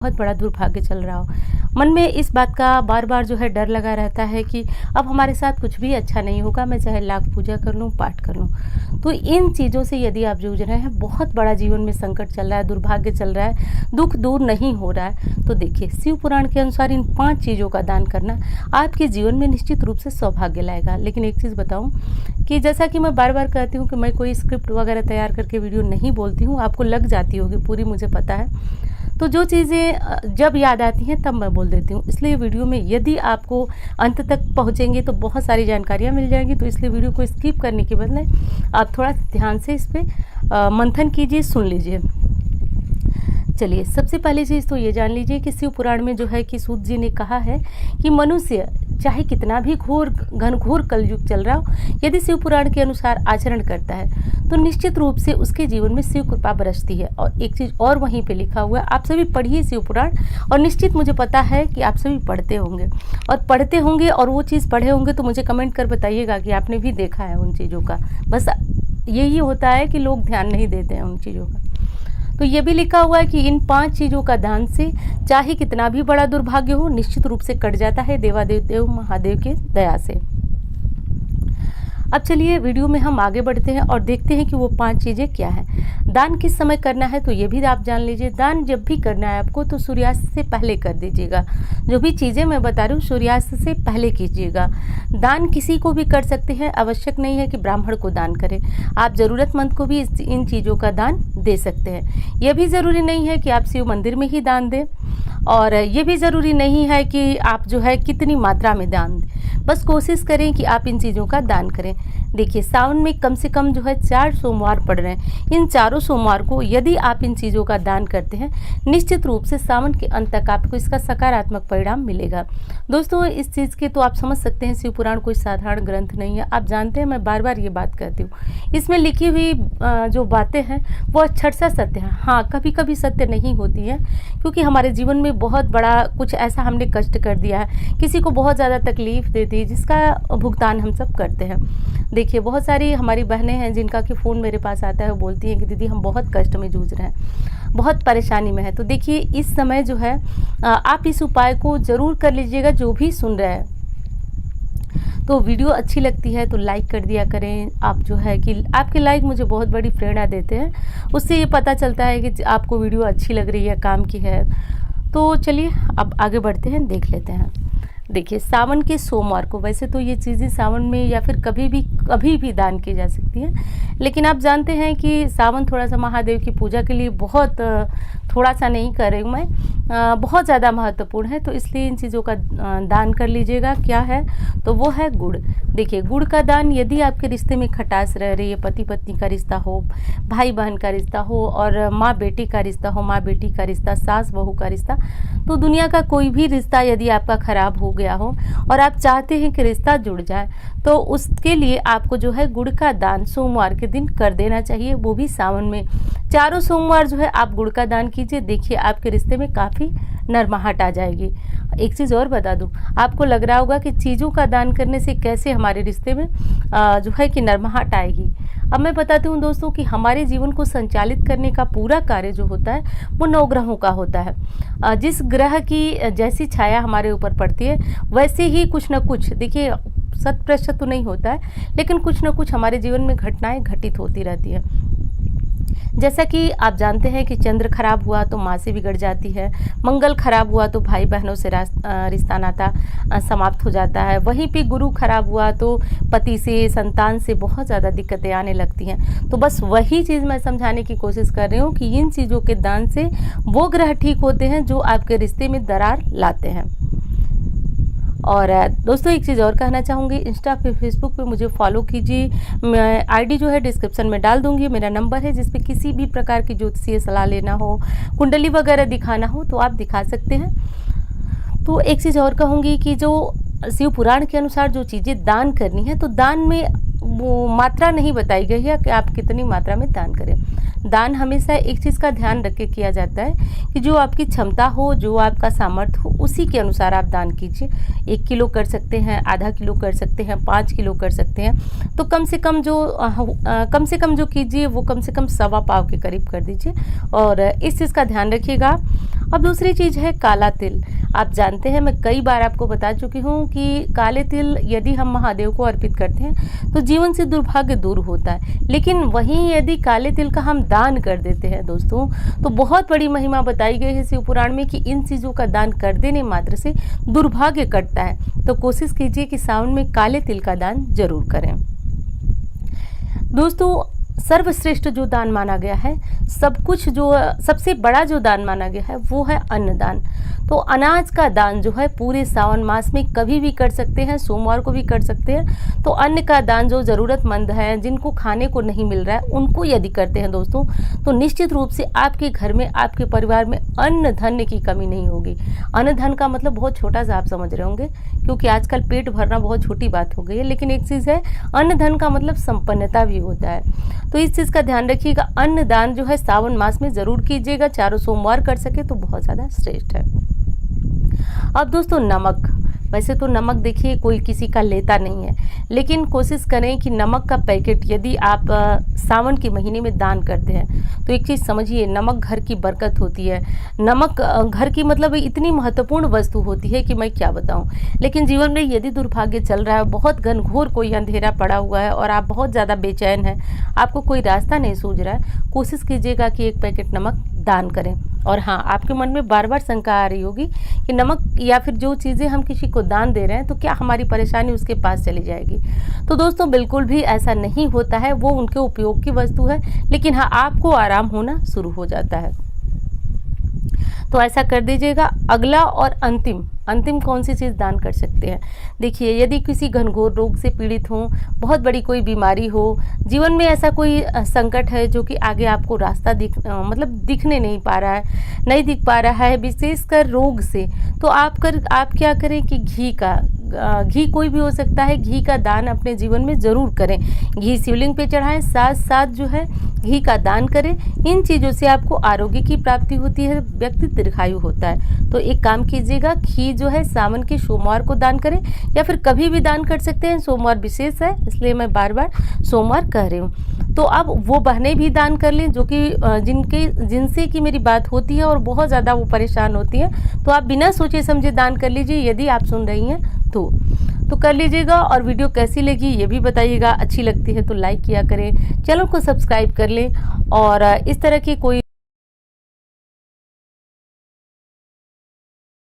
बहुत बड़ा दुर्भाग्य चल रहा हो। मन में इस बात का बार बार जो है डर लगा रहता है कि अब हमारे साथ कुछ भी अच्छा नहीं होगा, मैं चाहे लाख पूजा कर लूँ, पाठ कर लूँ। तो इन चीज़ों से यदि आप जूझ रहे हैं, बहुत बड़ा जीवन में संकट चल रहा है, दुर्भाग्य चल रहा है, दुख दूर नहीं हो रहा है, तो देखिए शिव पुराण के अनुसार इन 5 चीज़ों का दान करना आपके जीवन में निश्चित रूप से सौभाग्य लाएगा। लेकिन एक चीज़ बताऊँ कि जैसा कि मैं बार बार कहती हूँ कि मैं कोई स्क्रिप्ट वगैरह तैयार करके वीडियो नहीं बोलती हूँ, आपको लग जाती होगी पूरी, मुझे पता है। तो जो चीज़ें जब याद आती हैं तब मैं बोल देती हूँ, इसलिए वीडियो में यदि आपको अंत तक पहुँचेंगे तो बहुत सारी जानकारियाँ मिल जाएंगी। तो इसलिए वीडियो को स्किप करने के बदले आप थोड़ा ध्यान से इस पर मंथन कीजिए, सुन लीजिए। चलिए, सबसे पहली चीज़ तो ये जान लीजिए कि शिव पुराण में जो है कि सूत जी ने कहा है कि मनुष्य चाहे कितना भी घनघोर कलयुग चल रहा हो, यदि शिव पुराण के अनुसार आचरण करता है तो निश्चित रूप से उसके जीवन में शिव कृपा बरसती है। और एक चीज़ और वहीं पे लिखा हुआ है, आप सभी पढ़िए शिव पुराण, और निश्चित मुझे पता है कि आप सभी पढ़ते होंगे और वो चीज़ पढ़े होंगे तो मुझे कमेंट कर बताइएगा कि आपने भी देखा है उन चीज़ों का। बस यही होता है कि लोग ध्यान नहीं देते हैं उन चीज़ों का। तो ये भी लिखा हुआ है कि इन 5 चीज़ों का दान से चाहे कितना भी बड़ा दुर्भाग्य हो, निश्चित रूप से कट जाता है देवादेव महादेव के दया से। अब चलिए वीडियो में हम आगे बढ़ते हैं और देखते हैं कि वो 5 चीज़ें क्या हैं। दान किस समय करना है तो ये भी आप जान लीजिए। दान जब भी करना है आपको तो सूर्यास्त से पहले कर दीजिएगा। जो भी चीज़ें मैं बता रही हूँ सूर्यास्त से पहले कीजिएगा। दान किसी को भी कर सकते हैं, आवश्यक नहीं है कि ब्राह्मण को दान करें। आप ज़रूरतमंद को भी इन चीज़ों का दान दे सकते हैं। यह भी ज़रूरी नहीं है कि आप शिव मंदिर में ही दान दें, और ये भी ज़रूरी नहीं है कि आप जो है कितनी मात्रा में दान दें। बस कोशिश करें कि आप इन चीज़ों का दान करें। देखिए, सावन में कम से कम जो है 4 सोमवार पड़ रहे हैं। इन चारों सोमवार को यदि आप इन चीज़ों का दान करते हैं, निश्चित रूप से सावन के अंत तक आपको इसका सकारात्मक परिणाम मिलेगा। दोस्तों, इस चीज़ के तो आप समझ सकते हैं शिव पुराण कोई साधारण ग्रंथ नहीं है। आप जानते हैं मैं बार बार ये बात कहती हूँ, इसमें लिखी हुई जो बातें हैं वो अक्षरशः सत्य है। हाँ, कभी कभी सत्य नहीं होती है, क्योंकि हमारे जीवन में बहुत बड़ा कुछ ऐसा हमने कष्ट कर दिया है, किसी को बहुत ज़्यादा तकलीफ दे दी, जिसका भुगतान हम सब करते हैं। देखिए, बहुत सारी हमारी बहनें हैं जिनका कि फ़ोन मेरे पास आता है, वो बोलती हैं कि दीदी हम बहुत कष्ट में जूझ रहे हैं, बहुत परेशानी में है। तो देखिए, इस समय जो है आप इस उपाय को ज़रूर कर लीजिएगा, जो भी सुन रहे हैं। तो वीडियो अच्छी लगती है तो लाइक कर दिया करें। आप जो है कि आपके लाइक मुझे बहुत बड़ी प्रेरणा देते हैं, उससे ये पता चलता है कि आपको वीडियो अच्छी लग रही है, काम की है। तो चलिए अब आगे बढ़ते हैं, देख लेते हैं। देखिए, सावन के सोमवार को, वैसे तो ये चीज़ें सावन में या फिर कभी भी दान की जा सकती हैं, लेकिन आप जानते हैं कि सावन थोड़ा सा महादेव की पूजा के लिए बहुत थोड़ा सा नहीं कर रही हूँ मैं, बहुत ज़्यादा महत्वपूर्ण है। तो इसलिए इन चीज़ों का दान कर लीजिएगा। क्या है तो वो है गुड़। देखिए, गुड़ का दान यदि आपके रिश्ते में खटास रह रही है, पति पत्नी का रिश्ता हो, भाई बहन का रिश्ता हो, और माँ बेटी का रिश्ता हो, माँ बेटी का रिश्ता, सास बहू का रिश्ता, तो दुनिया का कोई भी रिश्ता यदि आपका ख़राब हो गया हो और आप चाहते हैं कि रिश्ता जुड़ जाए, तो उसके लिए आपको जो है गुड़ का दान सोमवार के दिन कर देना चाहिए, वो भी सावन में। चारों सोमवार जो है आप गुड़ का दान कीजिए। देखिए, आपके रिश्ते में काफ़ी नरमाहट आ जाएगी। एक चीज़ और बता दूं, आपको लग रहा होगा कि चीज़ों का दान करने से कैसे हमारे रिश्ते में जो है कि नरमाहट आएगी। अब मैं बताती हूँ दोस्तों कि हमारे जीवन को संचालित करने का पूरा कार्य जो होता है वो 9 ग्रहों का होता है। जिस ग्रह की जैसी छाया हमारे ऊपर पड़ती है, वैसे ही कुछ न कुछ, देखिए 100% तो नहीं होता है, लेकिन कुछ न कुछ हमारे जीवन में घटनाएं घटित होती रहती है। जैसा कि आप जानते हैं कि चंद्र खराब हुआ तो माँ से बिगड़ जाती है, मंगल खराब हुआ तो भाई बहनों से रिश्ता नाता समाप्त हो जाता है, वहीं पे गुरु खराब हुआ तो पति से, संतान से बहुत ज़्यादा दिक्कतें आने लगती हैं। तो बस वही चीज़ मैं समझाने की कोशिश कर रही हूँ कि इन चीज़ों के दान से वो ग्रह ठीक होते हैं जो आपके रिश्ते में दरार लाते हैं। और दोस्तों, एक चीज़ और कहना चाहूँगी, इंस्टा पे, फेसबुक पे मुझे फॉलो कीजिए। मैं आईडी जो है डिस्क्रिप्शन में डाल दूँगी। मेरा नंबर है, जिस पे किसी भी प्रकार की ज्योतिषीय सलाह लेना हो, कुंडली वगैरह दिखाना हो तो आप दिखा सकते हैं। तो एक चीज़ और कहूँगी कि जो शिव पुराण के अनुसार जो चीज़ें दान करनी है, तो दान में वो मात्रा नहीं बताई गई है कि आप कितनी मात्रा में दान करें। दान हमेशा एक चीज़ का ध्यान रख के किया जाता है कि जो आपकी क्षमता हो, जो आपका सामर्थ्य हो, उसी के अनुसार आप दान कीजिए। 1 किलो कर सकते हैं, आधा किलो कर सकते हैं, 5 किलो कर सकते हैं। तो कम से कम जो कीजिए वो कम से कम 1.25 पाव के करीब कर दीजिए और इस चीज़ का ध्यान रखिएगा। अब दूसरी चीज़ है काला तिल। आप जानते हैं, मैं कई बार आपको बता चुकी हूँ कि काले तिल यदि हम महादेव को अर्पित करते हैं तो जीवन से दुर्भाग्य दूर होता है। लेकिन वहीं यदि काले तिल का हम दान कर देते हैं दोस्तों, तो बहुत बड़ी महिमा बताई गई है शिव पुराण में कि इन चीज़ों का दान कर देने मात्र से दुर्भाग्य कटता है। तो कोशिश कीजिए कि सावन में काले तिल का दान जरूर करें। दोस्तों, सर्वश्रेष्ठ जो दान माना गया है, सबसे बड़ा जो दान माना गया है वो है अन्नदान। तो अनाज का दान जो है पूरे सावन मास में कभी भी कर सकते हैं, सोमवार को भी कर सकते हैं। तो अन्न का दान जो ज़रूरतमंद है, जिनको खाने को नहीं मिल रहा है, उनको यदि करते हैं दोस्तों, तो निश्चित रूप से आपके घर में, आपके परिवार में अन्न धन की कमी नहीं होगी। अन्न धन का मतलब बहुत छोटा सा आप समझ रहे होंगे, क्योंकि आजकल पेट भरना बहुत छोटी बात हो गई है। लेकिन एक चीज़ है, अन्न धन का मतलब संपन्नता भी होता है। तो इस चीज़ का ध्यान रखिएगा। अन्न दान जो है सावन मास में ज़रूर कीजिएगा। चारों सोमवार कर सके तो बहुत ज़्यादा श्रेष्ठ है। अब दोस्तों, नमक। वैसे तो नमक देखिए कोई किसी का लेता नहीं है, लेकिन कोशिश करें कि नमक का पैकेट यदि आप सावन के महीने में दान करते हैं तो एक चीज़ समझिए, नमक घर की बरकत होती है। नमक घर की मतलब इतनी महत्वपूर्ण वस्तु होती है कि मैं क्या बताऊं। लेकिन जीवन में यदि दुर्भाग्य चल रहा है, बहुत घनघोर कोई अंधेरा पड़ा हुआ है और आप बहुत ज़्यादा बेचैन हैं, आपको कोई रास्ता नहीं सूझ रहा है, कोशिश कीजिएगा कि 1 पैकेट नमक दान करें। और हाँ, आपके मन में बार बार शंका आ रही होगी कि नमक या फिर जो चीज़ें हम किसी को दान दे रहे हैं तो क्या हमारी परेशानी उसके पास चली जाएगी। तो दोस्तों, बिल्कुल भी ऐसा नहीं होता है। वो उनके उपयोग की वस्तु है, लेकिन हाँ, आपको आराम होना शुरू हो जाता है। तो ऐसा कर दीजिएगा। अगला और अंतिम कौन सी चीज़ दान कर सकते हैं? देखिए, यदि किसी घनघोर रोग से पीड़ित हो, बहुत बड़ी कोई बीमारी हो, जीवन में ऐसा कोई संकट है जो कि आगे आपको रास्ता दिखने नहीं दिख पा रहा है, विशेषकर रोग से, तो आप क्या करें कि घी कोई भी हो सकता है, घी का दान अपने जीवन में ज़रूर करें। घी शिवलिंग पे चढ़ाएं, साथ साथ जो है घी का दान करें। इन चीज़ों से आपको आरोग्य की प्राप्ति होती है, व्यक्ति दीर्घायु होता है। तो एक काम कीजिएगा, घी जो है सावन के सोमवार को दान करें, या फिर कभी भी दान कर सकते हैं। सोमवार विशेष है, इसलिए मैं बार बार सोमवार कह रही हूँ। तो अब वो बहनें भी दान कर लें जो कि जिनसे कि मेरी बात होती है और बहुत ज़्यादा वो परेशान होती हैं, तो आप बिना सोचे समझे दान कर लीजिए। यदि आप सुन रही हैं तो कर लीजिएगा। और वीडियो कैसी लगी ये भी बताइएगा। अच्छी लगती है तो लाइक किया करें, चैनल को सब्सक्राइब कर लें और इस तरह की कोई